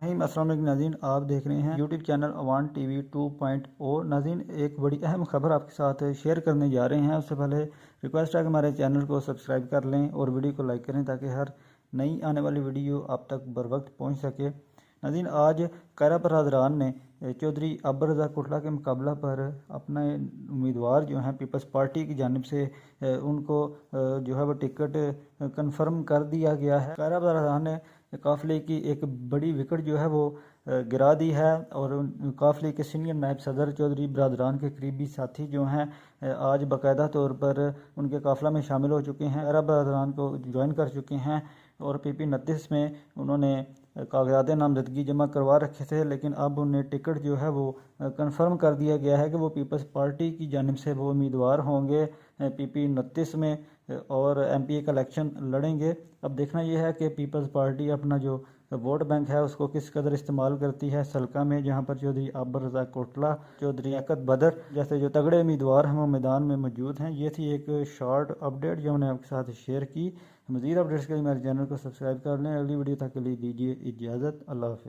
अस्सलाम वालेकुम नाज़रीन, आप देख रहे हैं यूट्यूब चैनल अवान टीवी 2.0। नाज़रीन, एक बड़ी अहम खबर आपके साथ शेयर करने जा रहे हैं। उससे पहले रिक्वेस्ट है कि हमारे चैनल को सब्सक्राइब कर लें और वीडियो को लाइक करें ताकि हर नई आने वाली वीडियो आप तक बर वक्त पहुँच सके। नाज़रीन, आज कायरा बरदरान ने चौधरी अब्बर रज़ा कोटला के मुकाबला पर अपने उम्मीदवार जो हैं पीपल्स पार्टी की जानिब से उनको जो है वो टिकट कंफर्म कर दिया गया है। कायरा बरदरान ने काफ़िले की एक बड़ी विकेट जो है वो गिरा दी है और काफ़िले के सीनियर नायब सदर चौधरी बरदरान के करीबी साथी जो हैं आज बाकायदा तौर पर उनके काफ़िला में शामिल हो चुके हैं, कायरा बरदरान को ज्वाइन कर चुके हैं और PP29 में उन्होंने कागजात नामजदगी जमा करवा रखे थे, लेकिन अब उन्हें टिकट जो है वो कंफर्म कर दिया गया है कि वो पीपल्स पार्टी की जानिब से वो उम्मीदवार होंगे PP29 में और MPA का इलेक्शन लड़ेंगे। अब देखना यह है कि पीपल्स पार्टी अपना जो वोट बैंक है उसको किस कदर इस्तेमाल करती है सलका में, जहाँ पर चौधरी अब्बर रज़ा कोटला, चौधरी लियाकत बदर जैसे जो तगड़े उम्मीदवार हैं वो मैदान में मौजूद हैं। ये थी एक शॉर्ट अपडेट जो मैंने आपके साथ शेयर की। मज़ीद अपडेट्स के लिए मेरे चैनल को सब्सक्राइब कर लें। अगली वीडियो तक के लिए दीजिए इजाज़त। अल्लाह हाफ़िज़।